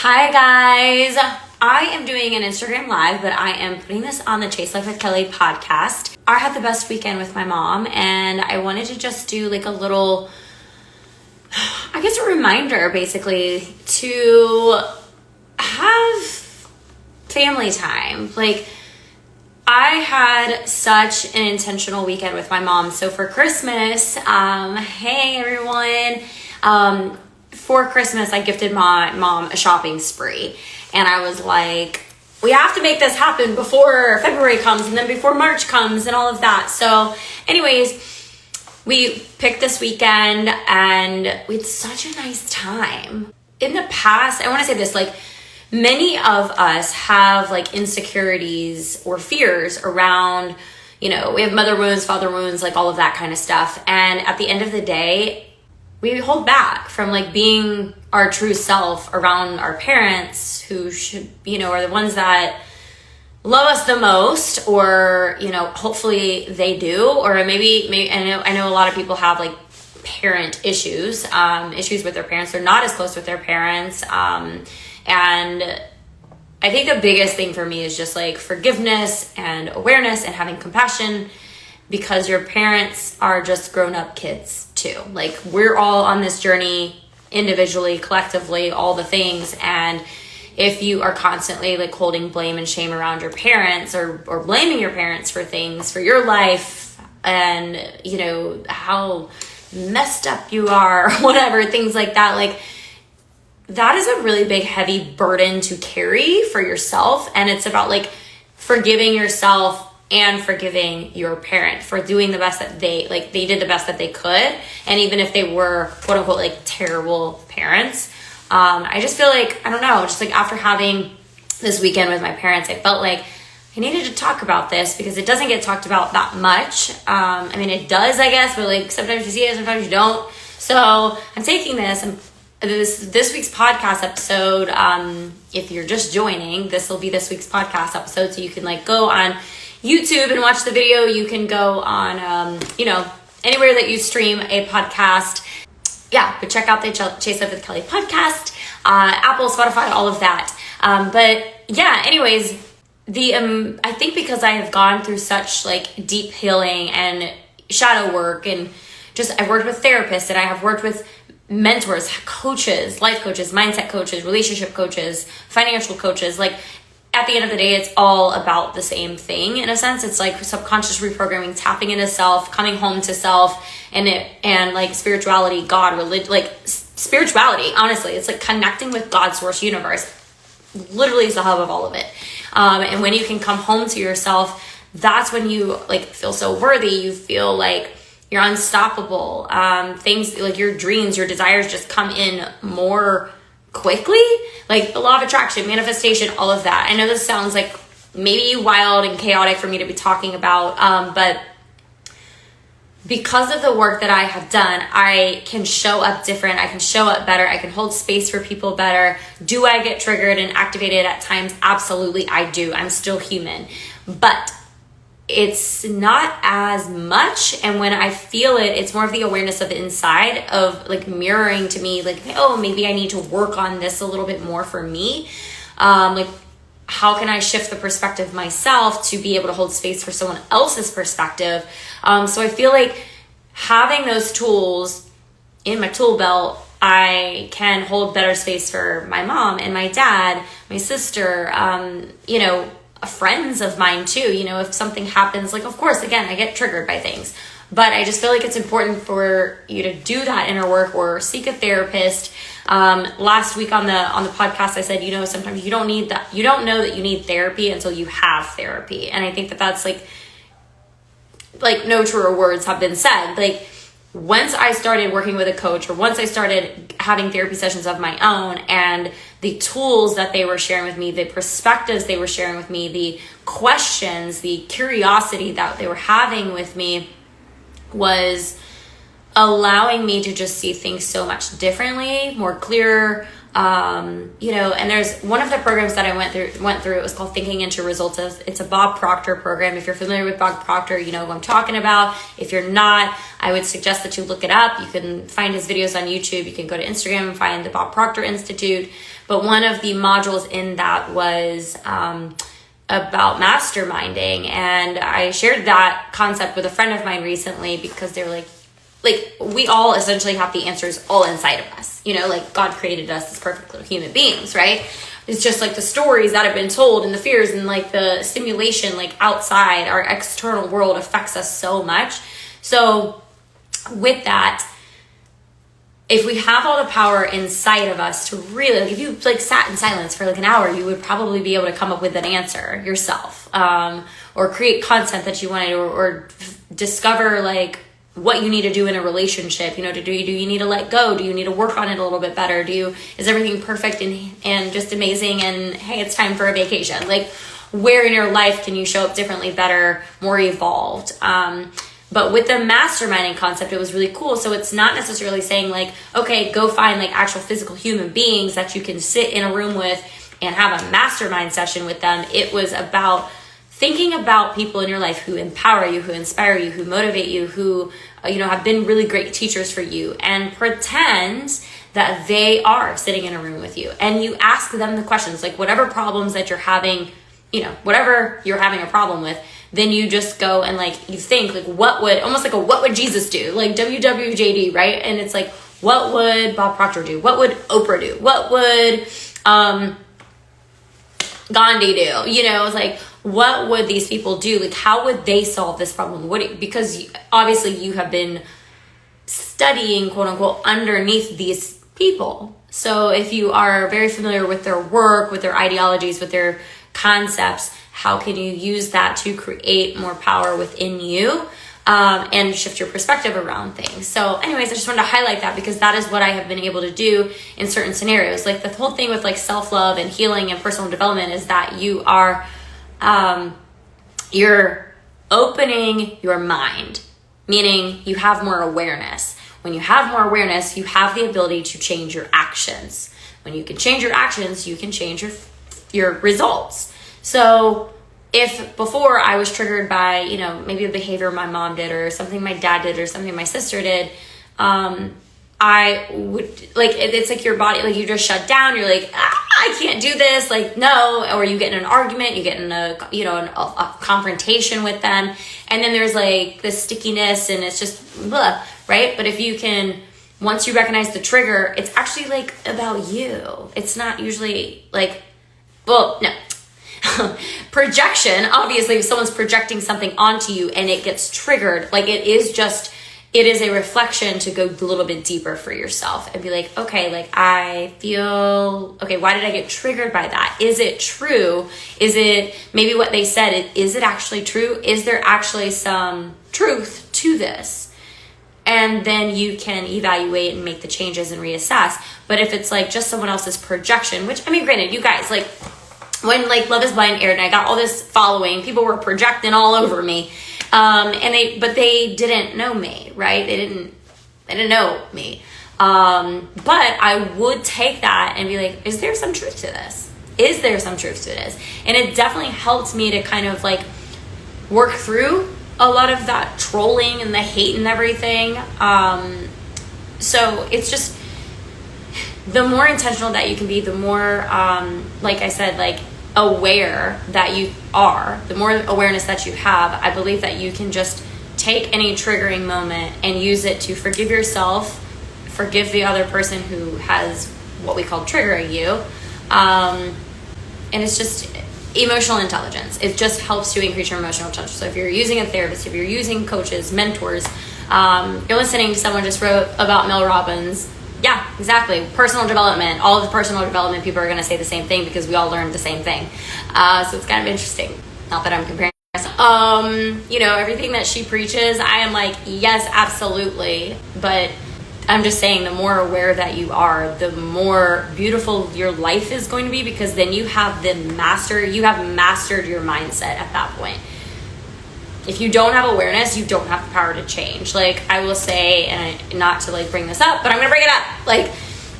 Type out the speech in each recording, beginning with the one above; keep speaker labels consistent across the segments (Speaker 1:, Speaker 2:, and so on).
Speaker 1: Hi guys, I am doing an Instagram live, but I am putting this on the Chase Life with Kelly podcast. I had the best weekend with my mom and I wanted to just do like a little, I guess a reminder basically to have family time. Like I had such an intentional weekend with my mom. So for Christmas, hey everyone, for Christmas, I gifted my mom a shopping spree. And I was like, we have to make this happen before February comes and then before March comes and all of that. So anyways, we picked this weekend and we had such a nice time. In the past, I want to say this, like many of us have like insecurities or fears around, you know, we have mother wounds, father wounds, like all of that kind of stuff. And at the end of the day, we hold back from like being our true self around our parents who should, you know, are the ones that love us the most, or, you know, hopefully they do, or maybe I know a lot of people have like parent issues with their parents. They're not as close with their parents. And I think the biggest thing for me is just like forgiveness and awareness and having compassion, because your parents are just grown-up kids too. Like we're all on this journey individually, collectively, all the things. And if you are constantly like holding blame and shame around your parents or blaming your parents for things, for your life and, you know, how messed up you are, whatever, things like that, like that is a really big, heavy burden to carry for yourself. And it's about like forgiving yourself and forgiving your parent for doing the best that they did the best that they could. And even if they were quote unquote like terrible parents, I just feel like, I don't know, just like after having this weekend with my parents, I felt like I needed to talk about this because it doesn't get talked about that much. I mean, it does, I guess, but like sometimes you see it, sometimes you don't. So I'm taking this and this week's podcast episode, if you're just joining, this will be this week's podcast episode. So you can like go on YouTube and watch the video. You can go on, you know, anywhere that you stream a podcast. Yeah, but check out the Chase Life with Kelly podcast, Apple, Spotify, all of that. But yeah, anyways, I think because I have gone through such like deep healing and shadow work, and just I've worked with therapists and I have worked with mentors, coaches, life coaches, mindset coaches, relationship coaches, financial coaches, like at the end of the day, it's all about the same thing in a sense. It's like subconscious reprogramming, tapping into self, coming home to self, and like spirituality, God, religion, like spirituality, honestly, it's like connecting with God's source universe, literally is the hub of all of it. And when you can come home to yourself, that's when you like feel so worthy. You feel like you're unstoppable. Things like your dreams, your desires just come in more quickly, like the law of attraction, manifestation, all of that. I know this sounds like maybe wild and chaotic for me to be talking about, but because of the work that I have done, I can show up different. I can show up better. I can hold space for people better. Do I get triggered and activated at times? Absolutely, I do. I'm still human, but it's not as much. And when I feel it, it's more of the awareness of the inside of like mirroring to me, like, oh, maybe I need to work on this a little bit more for me. Like, how can I shift the perspective myself to be able to hold space for someone else's perspective? So I feel like having those tools in my tool belt, I can hold better space for my mom and my dad, my sister, you know, friends of mine too. You know, if something happens, like, of course, again, I get triggered by things, but I just feel like it's important for you to do that inner work or seek a therapist. Last week on the podcast, I said, you know, sometimes you don't need that. You don't know that you need therapy until you have therapy. And I think that that's like no truer words have been said. Like once I started working with a coach, or once I started having therapy sessions of my own, and the tools that they were sharing with me, the perspectives they were sharing with me, the questions, the curiosity that they were having with me was allowing me to just see things so much differently, more clear. You know, and there's one of the programs that I went through, it was called Thinking into Results. It's a Bob Proctor program. If you're familiar with Bob Proctor, you know who I'm talking about. If you're not, I would suggest that you look it up. You can find his videos on YouTube. You can go to Instagram and find the Bob Proctor Institute. But one of the modules in that was about masterminding, and I shared that concept with a friend of mine recently because they were like we all essentially have the answers all inside of us. Like God created us as perfect little human beings, right? It's just like the stories that have been told and the fears and like the stimulation like outside our external world affects us so much. So with that, if we have all the power inside of us to really, like if you like sat in silence for like an hour, you would probably be able to come up with an answer yourself, or create content that you wanted, or discover like what you need to do in a relationship. Do you need to let go? Do you need to work on it a little bit better? Is everything perfect and just amazing? And hey, it's time for a vacation. Like, where in your life can you show up differently, better, more evolved? But with the masterminding concept, it was really cool. So it's not necessarily saying like, okay, go find like actual physical human beings that you can sit in a room with and have a mastermind session with them. It was about thinking about people in your life who empower you, who inspire you, who motivate you, who, have been really great teachers for you, and pretend that they are sitting in a room with you. And you ask them the questions, like whatever problems that you're having, whatever you're having a problem with, then you just go and like, you think like, what would Jesus do? Like WWJD, right? And it's like, what would Bob Proctor do? What would Oprah do? What would, Gandhi do? It's like, what would these people do? Like, how would they solve this problem? Because obviously you have been studying, quote unquote, underneath these people. So if you are very familiar with their work, with their ideologies, with their concepts, how can you use that to create more power within you, and shift your perspective around things? So anyways, I just wanted to highlight that because that is what I have been able to do in certain scenarios. Like the whole thing with like self-love and healing and personal development is that you are, you're opening your mind, meaning you have more awareness. When you have more awareness, you have the ability to change your actions. When you can change your actions, you can change your results. So if before I was triggered by, maybe a behavior my mom did or something my dad did or something my sister did, I would like, it's like your body, like you just shut down. You're like, I can't do this. Like, no. Or you get in an argument, you get in a confrontation with them. And then there's like this stickiness and it's just blah, right? But if you can, once you recognize the trigger, it's actually like about you. It's not usually like, well, no. Projection, obviously, if someone's projecting something onto you and it gets triggered, like it is a reflection to go a little bit deeper for yourself and be like, okay, like I feel, okay, why did I get triggered by that? Is it true? Is it maybe what they said? Is it actually true? Is there actually some truth to this? And then you can evaluate and make the changes and reassess. But if it's like just someone else's projection, which, I mean, granted, you guys, like, when like Love is Blind aired and I got all this following, people were projecting all over me. But they didn't know me, right? They didn't know me. But I would take that and be like, is there some truth to this? Is there some truth to this? And it definitely helped me to kind of like work through a lot of that trolling and the hate and everything. So it's just, the more intentional that you can be, the more, like I said, like aware that you are, the more awareness that you have, I believe that you can just take any triggering moment and use it to forgive yourself, forgive the other person who has what we call triggering you. And it's just emotional intelligence. It just helps to increase your emotional intelligence. So if you're using a therapist, if you're using coaches, mentors, you're listening to someone just wrote about Mel Robbins. Yeah, exactly. Personal development. All of the personal development people are going to say the same thing because we all learned the same thing. So it's kind of interesting. Not that I'm comparing myself. Everything that she preaches, I am like, yes, absolutely. But I'm just saying, the more aware that you are, the more beautiful your life is going to be, because then you have mastered your mindset at that point. If you don't have awareness, you don't have the power to change. Like I will say, and not to like bring this up, but I'm going to bring it up. Like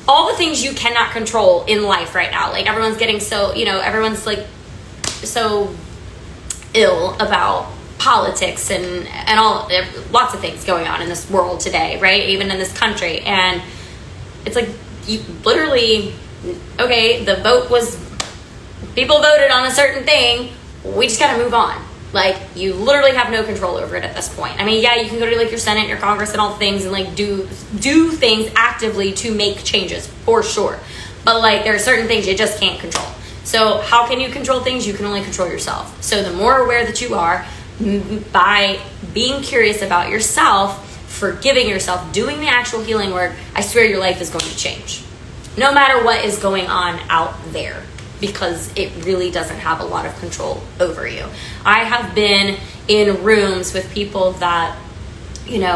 Speaker 1: all the things you cannot control in life right now. Like everyone's getting so, everyone's like so ill about politics and all, lots of things going on in this world today, right? Even in this country. And it's like, you literally, okay, people voted on a certain thing, we just gotta move on. Like, you literally have no control over it at this point. I mean, yeah, you can go to like your Senate and your Congress and all the things and like do things actively to make changes, for sure. But like, there are certain things you just can't control. So how can you control things? You can only control yourself. So the more aware that you are, by being curious about yourself, forgiving yourself, doing the actual healing work, I swear your life is going to change. No matter what is going on out there, because it really doesn't have a lot of control over you. I have been in rooms with people that, they've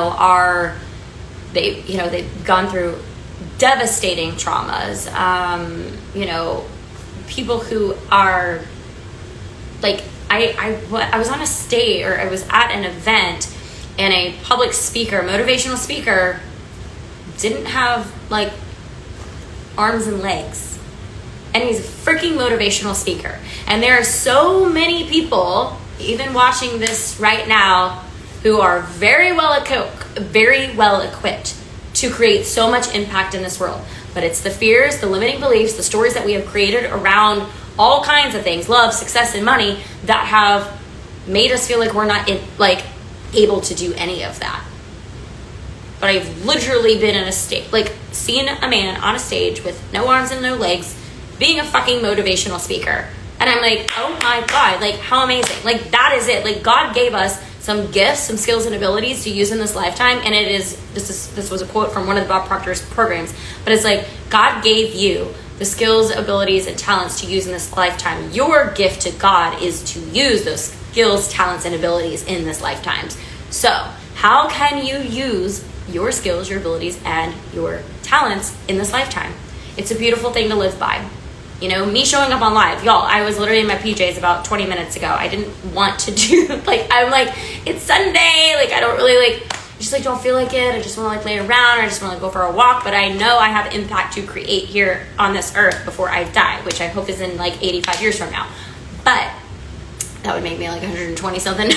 Speaker 1: gone through devastating traumas. People who are like, I was on a stage, or I was at an event, and a public speaker, motivational speaker, didn't have like arms and legs. And he's a freaking motivational speaker. And there are so many people, even watching this right now, who are very well equipped to create so much impact in this world. But it's the fears, the limiting beliefs, the stories that we have created around all kinds of things, love, success, and money, that have made us feel like we're not able to do any of that. But I've literally been in a state, like, seen a man on a stage with no arms and no legs, being a fucking motivational speaker. And I'm like, oh my God, like, how amazing. Like, that is it. Like, God gave us some gifts, some skills and abilities to use in this lifetime. And this was a quote from one of the Bob Proctor's programs, but it's like, God gave you the skills, abilities, and talents to use in this lifetime. Your gift to God is to use those skills, talents, and abilities in this lifetime. So how can you use your skills, your abilities, and your talents in this lifetime? It's a beautiful thing to live by. Me showing up on live, y'all, I was literally in my PJs about 20 minutes ago. I didn't want to do, I'm like, it's Sunday, I don't really, don't feel like it. I just want to, lay around, or I just want to go for a walk, but I know I have impact to create here on this earth before I die, which I hope is in, 85 years from now. But that would make me, 120 something.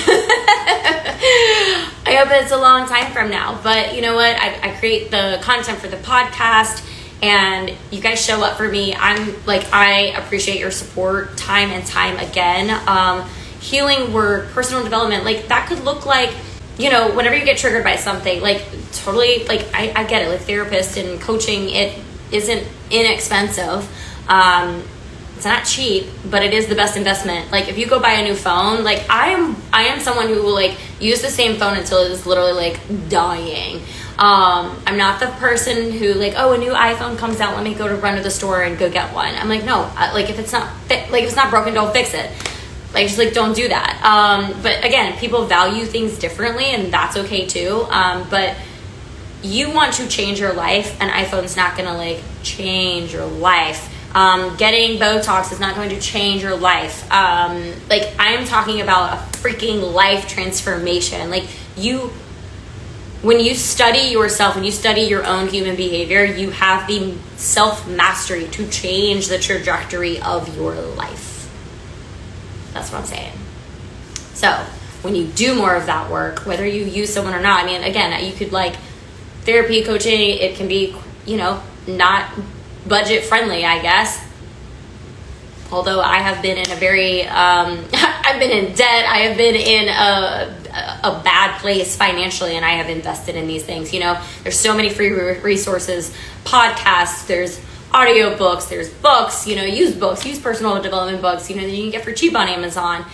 Speaker 1: I hope it's a long time from now. But you know what? I create the content for the podcast, and you guys show up for me. I appreciate your support time and time again. Healing work, personal development, that could look like, whenever you get triggered by something, totally, I get it, therapist and coaching, it isn't inexpensive. It's not cheap, but it is the best investment. If you go buy a new phone, I am someone who will use the same phone until it is literally dying. I'm not the person who a new iPhone comes out, let me go to run to the store and go get one. I'm no, if it's not if it's not broken, don't fix it. Don't do that. But again, people value things differently, and that's okay too. But you want to change your life, and iPhone's not gonna change your life. Getting Botox is not going to change your life. I'm talking about a freaking life transformation. When you study yourself, when you study your own human behavior, you have the self-mastery to change the trajectory of your life. That's what I'm saying. So when you do more of that work, whether you use someone or not, again, you could therapy, coaching, it can be, not budget friendly, I guess. Although I have been in a very, I've been in debt, I have been in a bad place financially, and I have invested in these things. There's so many free resources, podcasts, there's audiobooks, there's books, use personal development books, that you can get for cheap on Amazon.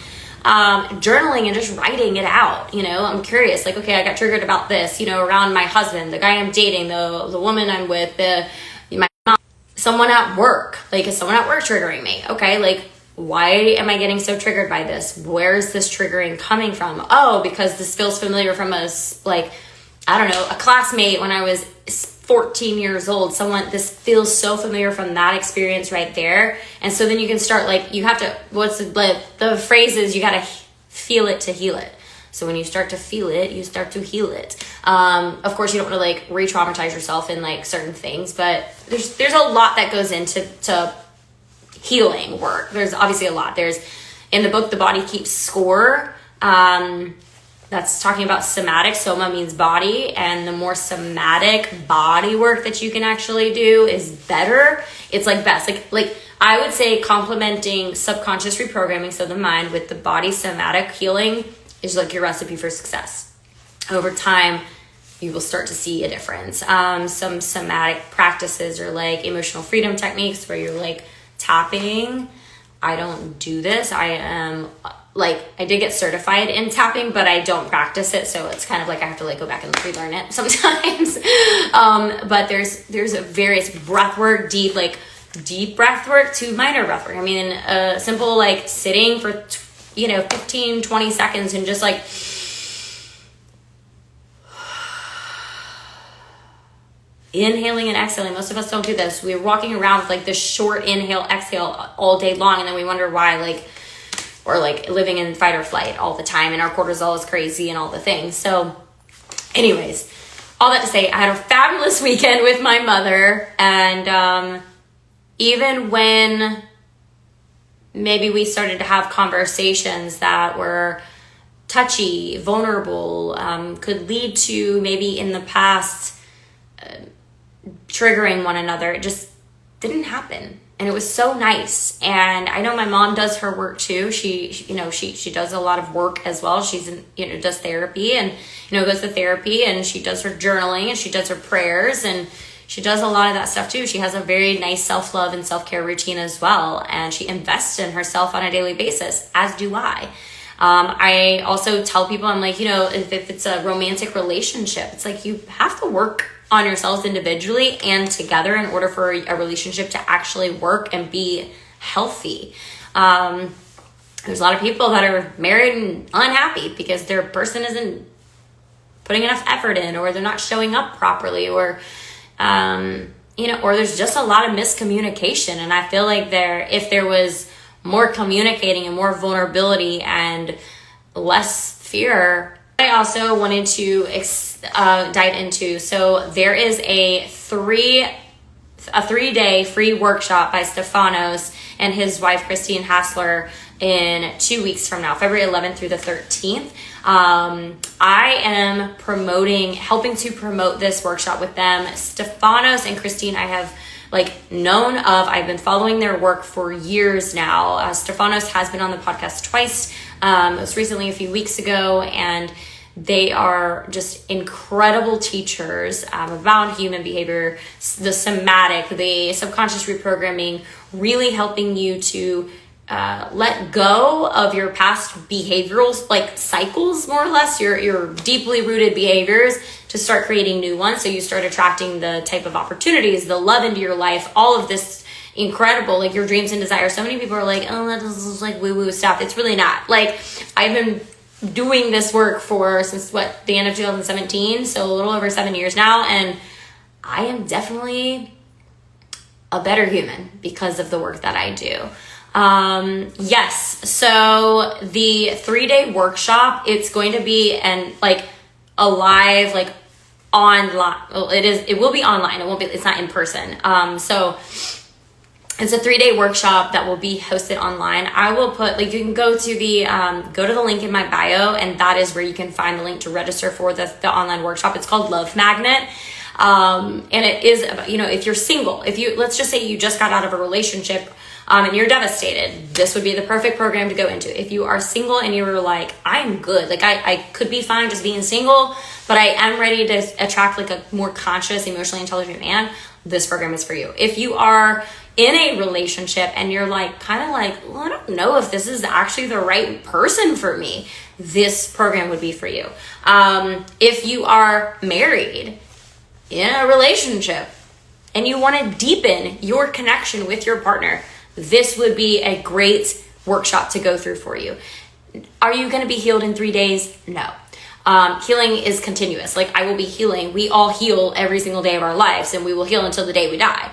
Speaker 1: Journaling and just writing it out. I'm curious, okay, I got triggered about this, around my husband, the guy I'm dating, the woman I'm with, my mom, someone at work. Is someone at work triggering me? Okay, why am I getting so triggered by this? Where is this triggering coming from? Oh, because this feels familiar from a classmate when I was 14 years old. This feels so familiar from that experience right there. And so then you can start, you have to, the phrase is, you got to feel it to heal it. So when you start to feel it, you start to heal it. Of course, you don't want to re-traumatize yourself in certain things, but there's a lot that goes into healing work. There's obviously a lot. There's, in the book, The Body Keeps Score. That's talking about somatic. Soma means body, and the more somatic body work that you can actually do is better. it's like best. Like I would say complementing subconscious reprogramming, so the mind, with the body somatic healing is like your recipe for success. Over time, you will start to see a difference. Some somatic practices are like emotional freedom techniques where you're like tapping. I don't do this. I am like, I did get certified in tapping, but I don't practice it. So it's kind of like I have to like go back and relearn it sometimes. But there's a various breath work, deep breath work to minor breath work. I mean, simple like sitting for 15, 20 seconds and just like inhaling and exhaling. Most of us don't do this. We're walking around with like this short inhale, exhale all day long, and then we wonder why, or living in fight or flight all the time, and our cortisol is crazy and all the things. So anyways, all that to say, I had a fabulous weekend with my mother, and even when maybe we started to have conversations that were touchy, vulnerable, could lead to maybe in the past triggering one another, it just didn't happen. And it was so nice. And I know my mom does her work too. She does a lot of work as well. She's does therapy and, goes to therapy, and she does her journaling and she does her prayers, and she does a lot of that stuff too. She has a very nice self-love and self-care routine as well. And she invests in herself on a daily basis, as do I. I also tell people, I'm like, if it's a romantic relationship, it's like you have to work on yourselves individually and together in order for a relationship to actually work and be healthy. There's a lot of people that are married and unhappy because their person isn't putting enough effort in, or they're not showing up properly, or or there's just a lot of miscommunication. And I feel like if there was more communicating and more vulnerability and less fear. I also wanted to dive into, so there is a 3-day free workshop by Stefanos and his wife Christine Hassler in 2 weeks from now, February 11th through the 13th. I am helping to promote this workshop with them. Stefanos and Christine I have known of. I've been following their work for years now. Stefanos has been on the podcast twice, most recently a few weeks ago, and they are just incredible teachers about human behavior, the somatic, the subconscious reprogramming, really helping you to let go of your past behavioral cycles, more or less, your deeply rooted behaviors, to start creating new ones. So you start attracting the type of opportunities, the love into your life, all of this incredible, your dreams and desires. So many people are like, oh, that is woo-woo stuff. It's really not. I've been doing this work since the end of 2017, so a little over 7 years now, and I am definitely a better human because of the work that I do. Yes, so the 3-day workshop, it's going to be a live online. Well, it will be online. It's not in person. So it's a 3-day workshop that will be hosted online. I will put, you can go to the link in my bio, and that is where you can find the link to register for the online workshop. It's called Love Magnet. And it is, if you're single, let's just say you just got out of a relationship, and you're devastated, this would be the perfect program to go into. If you are single and you were I'm good, I could be fine just being single, but I am ready to attract a more conscious, emotionally intelligent man, this program is for you. If you are in a relationship and you're well, I don't know if this is actually the right person for me, this program would be for you. If you are married in a relationship and you want to deepen your connection with your partner, this would be a great workshop to go through for you. Are you going to be healed in 3 days? No. Healing is continuous. I will be healing. We all heal every single day of our lives, and we will heal until the day we die.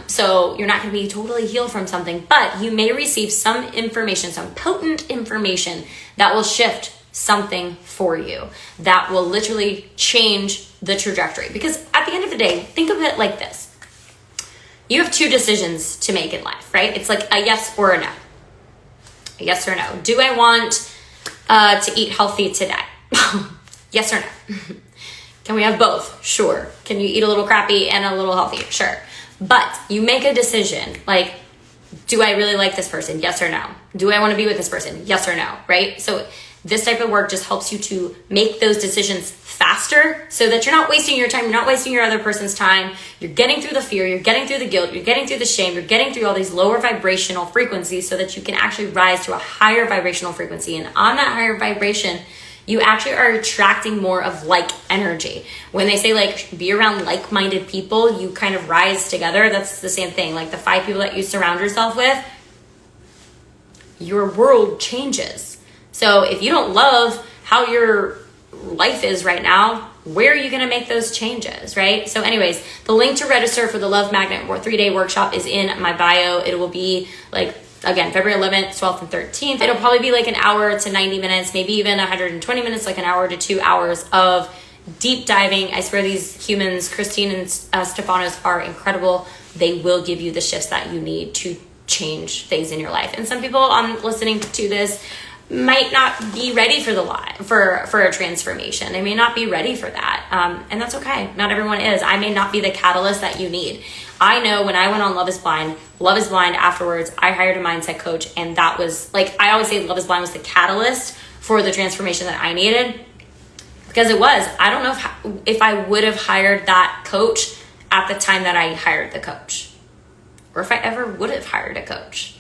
Speaker 1: So you're not going to be totally healed from something, but you may receive some information, some potent information that will shift something for you, that will literally change the trajectory. Because at the end of the day, think of it like this. You have 2 decisions to make in life, right? It's a yes or a no. A yes or no. Do I want to eat healthy today? Yes or no? Can we have both? Sure. Can you eat a little crappy and a little healthy? Sure. But you make a decision, like, do I really like this person? Yes or no? Do I want to be with this person? Yes or no, right? So this type of work just helps you to make those decisions faster so that you're not wasting your time, you're not wasting your other person's time, you're getting through the fear, you're getting through the guilt, you're getting through the shame, you're getting through all these lower vibrational frequencies so that you can actually rise to a higher vibrational frequency. And on that higher vibration, you actually are attracting more of like energy. When they say like be around like-minded people, you kind of rise together. That's the same thing. Like the 5 people that you surround yourself with, your world changes. So if you don't love how your life is right now, where are you going to make those changes, right? So anyways, the link to register for the Love Magnet 3-day workshop is in my bio. It will be like, again, February 11th, 12th, and 13th. It'll probably be like an hour to 90 minutes, maybe even 120 minutes, like an hour to 2 hours of deep diving. I swear these humans, Christine and Stefanos, are incredible. They will give you the shifts that you need to change things in your life. And some people listening to this might not be ready for for a transformation. They may not be ready for that. And that's okay. Not everyone is. I may not be the catalyst that you need. I know when I went on Love is Blind afterwards, I hired a mindset coach, and that was like, I always say Love is Blind was the catalyst for the transformation that I needed, because it was. I don't know if I would have hired that coach at the time that I hired the coach, or if I ever would have hired a coach.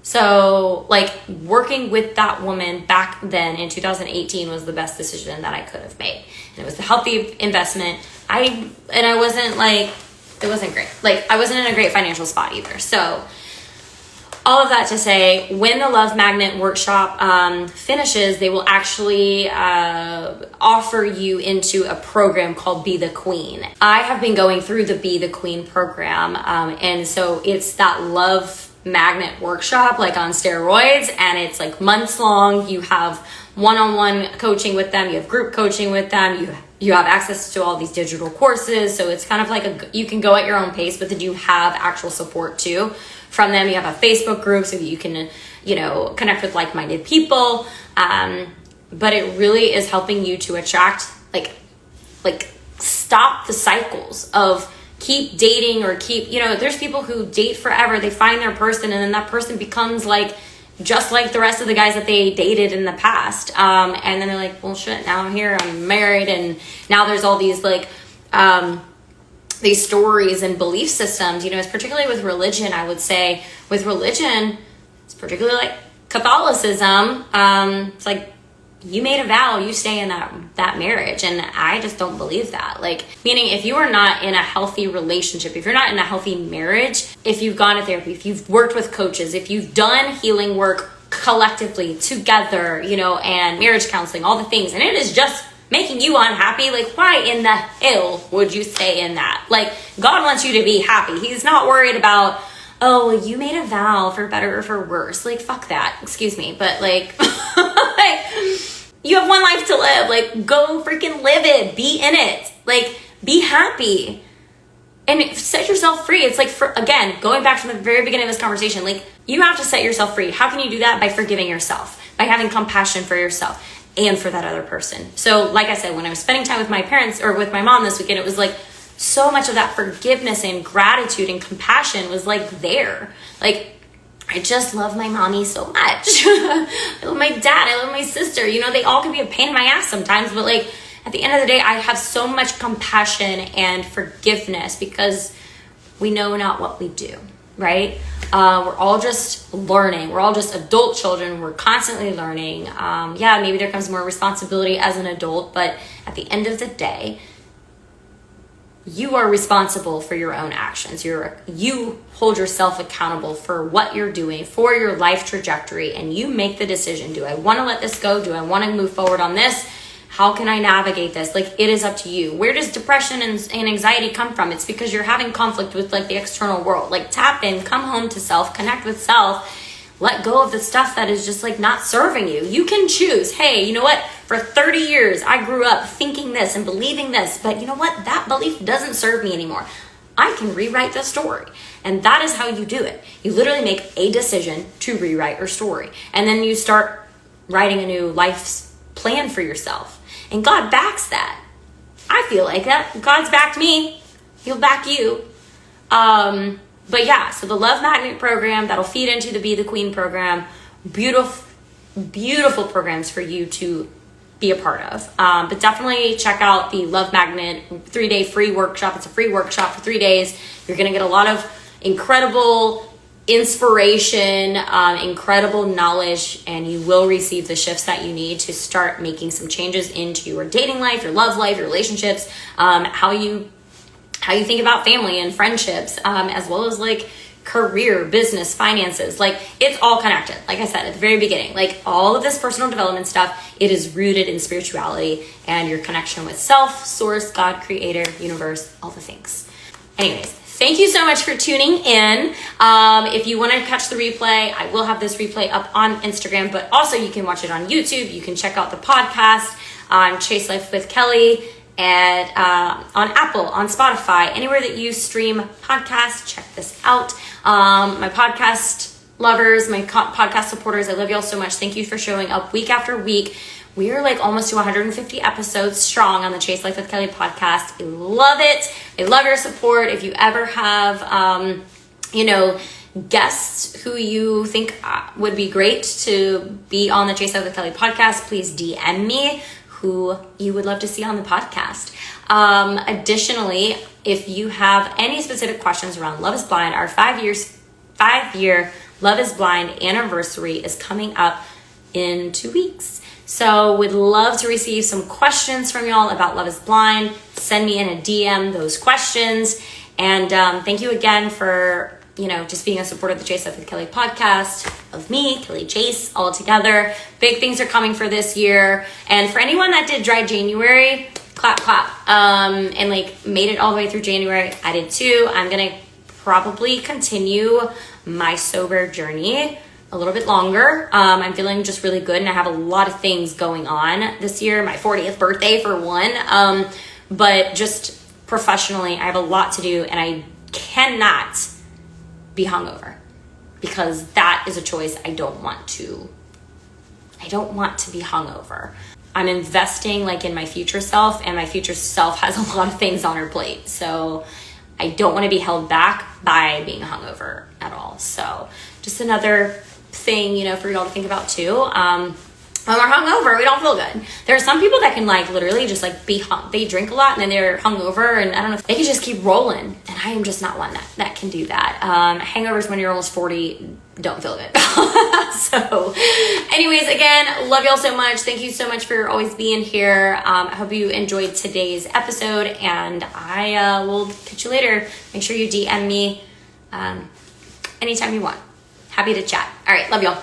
Speaker 1: So like working with that woman back then in 2018 was the best decision that I could have made. And it was the healthy investment. It wasn't great. Like I wasn't in a great financial spot either. So all of that to say, when the Love Magnet workshop finishes, they will actually offer you into a program called Be the Queen. I have been going through the Be the Queen program. And so it's that Love Magnet workshop, like on steroids, and it's like months long. You have one-on-one coaching with them, you have group coaching with them, you have access to all these digital courses. So it's kind of like you can go at your own pace, but then you have actual support too from them. You have a Facebook group so that you can, connect with like-minded people. But it really is helping you to attract, like stop the cycles of keep dating or there's people who date forever. They find their person, and then that person becomes like just like the rest of the guys that they dated in the past. And then they're like, well, shit, now I'm here, I'm married. And now there's all these like, these stories and belief systems, it's particularly with religion. I would say with religion, it's particularly like Catholicism. It's like, you made a vow, you stay in that marriage. And I just don't believe that. Like, meaning if you are not in a healthy relationship, if you're not in a healthy marriage, if you've gone to therapy, if you've worked with coaches, if you've done healing work collectively together, and marriage counseling, all the things, and it is just making you unhappy, like why in the hell would you stay in that? Like, God wants you to be happy. He's not worried about, oh, well, you made a vow for better or for worse. Like, fuck that. Excuse me. But like, you have one life to live. Like, go freaking live it. Be in it. Like, be happy. And set yourself free. It's like, again, going back to the very beginning of this conversation, like, you have to set yourself free. How can you do that? By forgiving yourself. By having compassion for yourself and for that other person. So, like I said, when I was spending time with my parents or with my mom this weekend, it was like, so much of that forgiveness and gratitude and compassion was like there. Like, I just love my mommy so much. I love my dad. I love my sister. They all can be a pain in my ass sometimes, but like at the end of the day, I have so much compassion and forgiveness because we know not what we do, right? We're all just learning. We're all just adult children. We're constantly learning. Maybe there comes more responsibility as an adult, but at the end of the day, you are responsible for your own actions. You hold yourself accountable for what you're doing, for your life trajectory, and you make the decision. Do I want to let this go? Do I want to move forward on this? How can I navigate this? Like, it is up to you. Where does depression and anxiety come from? It's because you're having conflict with like the external world. Like, tap in, come home to self, connect with self. Let go of the stuff that is just like not serving you. You can choose, hey, you know what? For 30 years, I grew up thinking this and believing this, but you know what? That belief doesn't serve me anymore. I can rewrite the story. And that is how you do it. You literally make a decision to rewrite your story. And then you start writing a new life plan for yourself. And God backs that. I feel like that. God's backed me. He'll back you. But yeah, so the Love Magnet program that'll feed into the Be the Queen program. Beautiful programs for you to be a part of. But definitely check out the Love Magnet 3-day free workshop. It's a free workshop for 3 days. You're going to get a lot of incredible inspiration, incredible knowledge, and you will receive the shifts that you need to start making some changes into your dating life, your love life, your relationships, how you think about family and friendships, as well as like career, business, finances. Like, it's all connected. Like I said at the very beginning, like all of this personal development stuff, it is rooted in spirituality and your connection with self, source, God, creator, universe, all the things. Anyways, thank you so much for tuning in. If you want to catch the replay, I will have this replay up on Instagram, but also you can watch it on YouTube. You can check out the podcast on Chase Life with Kelly, and on Apple, on Spotify, anywhere that you stream podcasts. Check this out. My podcast lovers, my podcast supporters, I love y'all so much. Thank you for showing up week after week. We are like almost to 150 episodes strong on the Chase Life with Kelly podcast. I love it. I love your support. If you ever have, guests who you think would be great to be on the Chase Life with Kelly podcast, please DM me who you would love to see on the podcast. Additionally, if you have any specific questions around Love is Blind, our 5-year Love is Blind anniversary is coming up in 2 weeks. So would love to receive some questions from y'all about Love is Blind. Send me in a DM those questions. And thank you again for just being a supporter of the Chase Life with Kelly podcast, of me, Kelly Chase, all together. Big things are coming for this year. And for anyone that did dry January, clap, and like made it all the way through January, I did too. I'm going to probably continue my sober journey a little bit longer. I'm feeling just really good, and I have a lot of things going on this year. My 40th birthday for one. But just professionally, I have a lot to do, and I cannot be hungover, because that is a choice I don't want to be hungover. I'm investing like in my future self, and my future self has a lot of things on her plate. So I don't want to be held back by being hungover at all. So just another thing, for y'all to think about too. When we're hungover, we don't feel good. There are some people that can like literally just like they drink a lot and then they're hungover, and I don't know, they can just keep rolling. And I am just not one that can do that. Hangovers when you're almost 40 don't feel good. So anyways, again, love y'all so much. Thank you so much for always being here. I hope you enjoyed today's episode, and I will catch you later. Make sure you DM me anytime you want. Happy to chat. All right, love y'all.